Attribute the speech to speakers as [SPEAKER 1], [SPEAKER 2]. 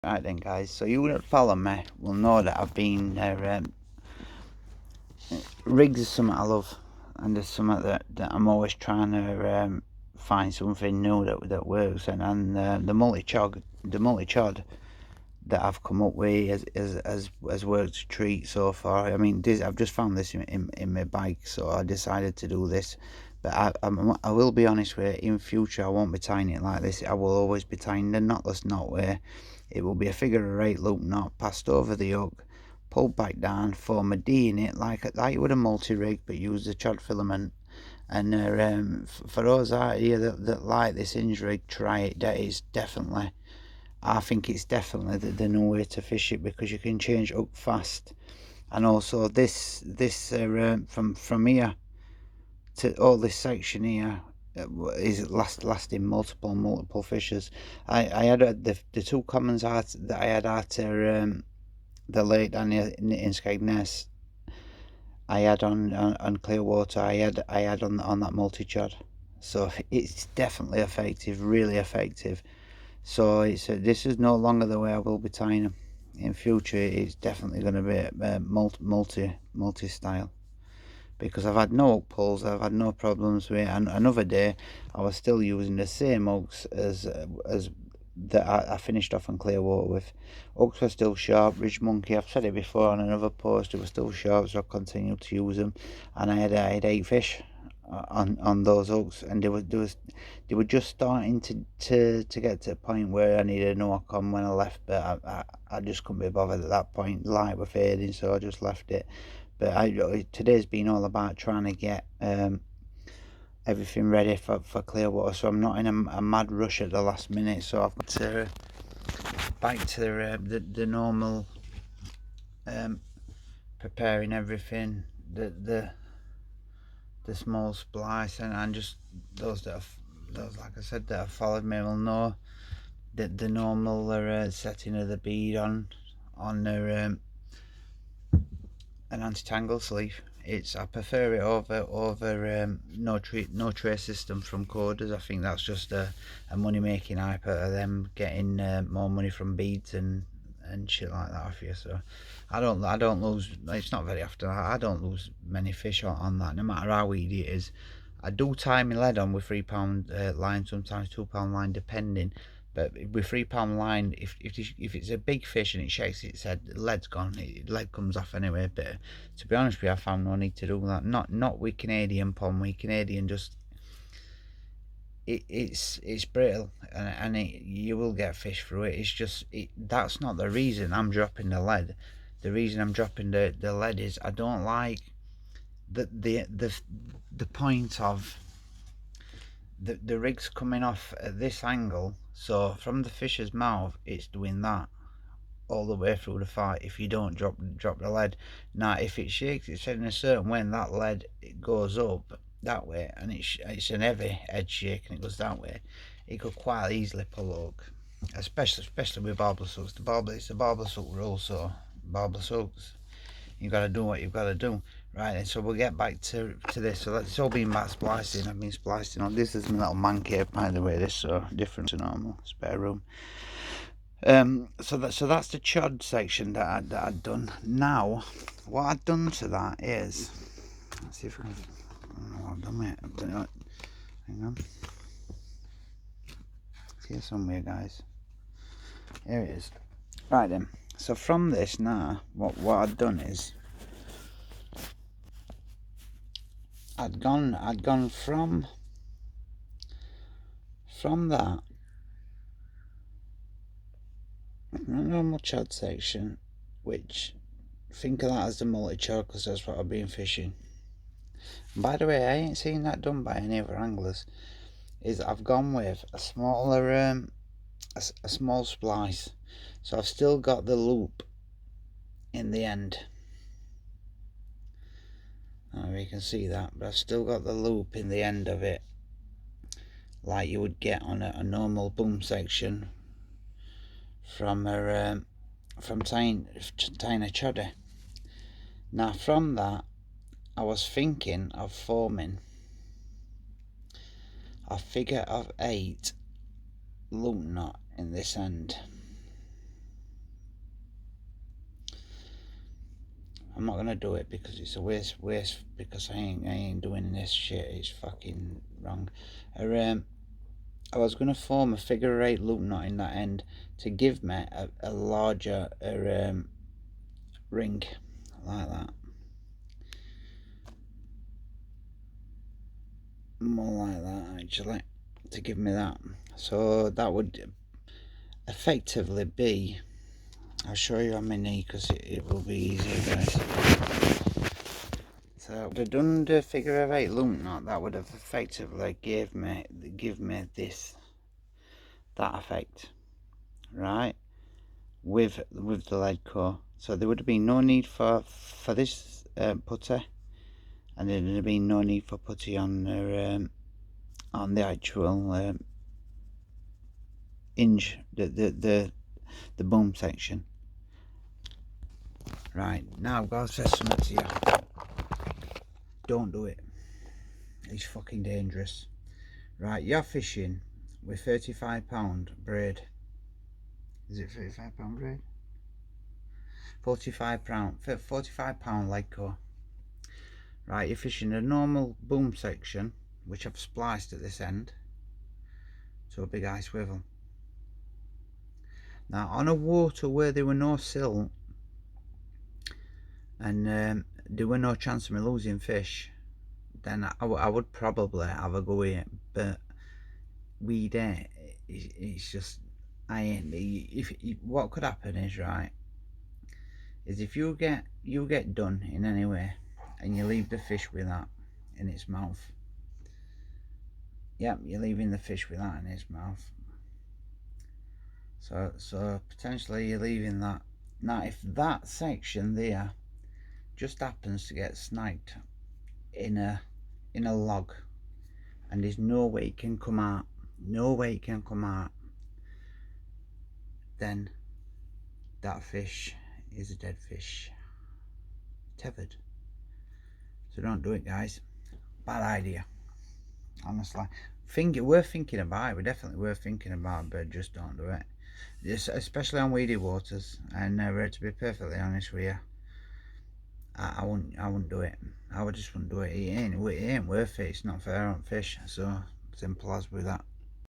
[SPEAKER 1] Right then, guys, so you that follow me will know that I've been rigs is something I love, and there's something that I'm always trying to find something new that works, and the multi-chod that I've come up with has worked a treat so far. I mean, I've just found this in my bike, so I decided to do this. But I will be honest with you, in future I won't be tying it like this. I will always be tying the knotless knot where it will be a figure of 8 loop knot passed over the hook, pulled back down, form a D in it like you would a multi-rig, but use the chod filament. And for those out here that like this hinge rig, try it. That is definitely, I think it's definitely the new way to fish it, because you can change up fast. And also this from here to all this section here is lasting multiple fishes. I had the two commons that I had at the lake down in Skegness. I had on clear water. I had on that multi-chod. So it's definitely effective, really effective. So this is no longer the way I will be tying them. In future, it's definitely going to be multi style, because I've had no hook pulls. I've had no problems with it. And another day, I was still using the same hooks as that I finished off on clear water with. Hooks were still sharp. Ridge Monkey, I've said it before on another post, it was still sharp, so I continued to use them. And I had 8 fish on those hooks, and they were just starting to get to the point where I needed a hook on when I left, but I just couldn't be bothered at that point. The light were fading, so I just left it. But today's been all about trying to get everything ready for clear water, so I'm not in a mad rush at the last minute. So I've got to back to the normal preparing everything, the small splice, and just those like I said that have followed me will know that the normal setting of the bead on an anti-tangle sleeve. I prefer it over no tray system from Coders. I think that's just a money making hype out of them getting more money from beads and shit like that off you. So I don't lose. It's not very often. I don't lose many fish on that, no matter how weedy it is. I do tie my lead on with £3 line, sometimes £2 line, depending. But with £3 line, if it's a big fish and it shakes its head, the lead's gone. Lead comes off anyway. But to be honest with you, I found no need to do that. Not with Canadian pond. With Canadian, just it's brittle, and you will get fish through it. It's just that's not the reason I'm dropping the lead. The reason I'm dropping the lead is I don't like the point of the rig's coming off at this angle, so from the fish's mouth it's doing that all the way through the fight if you don't drop the lead. Now if it shakes its head in a certain way and that lead it goes up that way, and it's an heavy edge shake and it goes that way, it could quite easily pull a hook, especially with barbless hooks. It's the barbless hook rule, so barbless hooks, you've got to do what you've got to do. Right, and so we'll get back to this. So it's all been about splicing. I've been splicing on. This is my little man cave, by the way. This so different to normal spare room. So that's the chod section that I'd done. Now, what I'd done to that is, let's see if I can. Oh, I've done it. Hang on. It's here somewhere, guys. Here it is. Right then. So from this now, what I'd done is, I'd gone from that normal chod section, which think of that as the multi-chod because that's what I've been fishing. And by the way, I ain't seen that done by any other anglers. Is I've gone with a smaller a small splice, so I've still got the loop in the end. I don't know if you can see that, but I've still got the loop in the end of it, like you would get on a normal boom section from tying a choddy. Now from that, I was thinking of forming a figure of 8 loop knot in this end. I'm not gonna do it because it's a waste because I ain't doing this shit. It's fucking wrong. I was gonna form a figure 8 loop knot in that end to give me a larger ring like that, more like that actually, to give me that. So that would effectively be, I'll show you on my knee because it will be easier, guys. So if I'd done the figure of 8 loop knot, that would have effectively give me this, that effect, right, with the lead core. So there would have been no need for this putty, and there would have been no need for putty on the actual hinge, the boom section. Right, now I've got to say something to you. Don't do it. It's fucking dangerous. Right, you're fishing with £35 braid. Is it £35 braid? £45 lead core. Right, you're fishing a normal boom section, which I've spliced at this end to a big eye swivel. Now on a water where there were no silt and there were no chance of me losing fish, then I would probably have a go here, but weed it's just, I ain't. If what could happen is, right, is if you get done in any way and you leave the fish with that in its mouth, yep, you're leaving the fish with that in its mouth. So potentially you're leaving that. Now if that section there just happens to get snagged in a log and there's no way it can come out, then that fish is a dead fish, tethered. So don't do it, guys. Bad idea, honestly. Worth thinking about. We're definitely worth thinking about, but just don't do it. Especially on weedy waters. And to be perfectly honest with you, I wouldn't do it. I just wouldn't do it. It ain't worth it. It's not fair on fish. So simple as with that.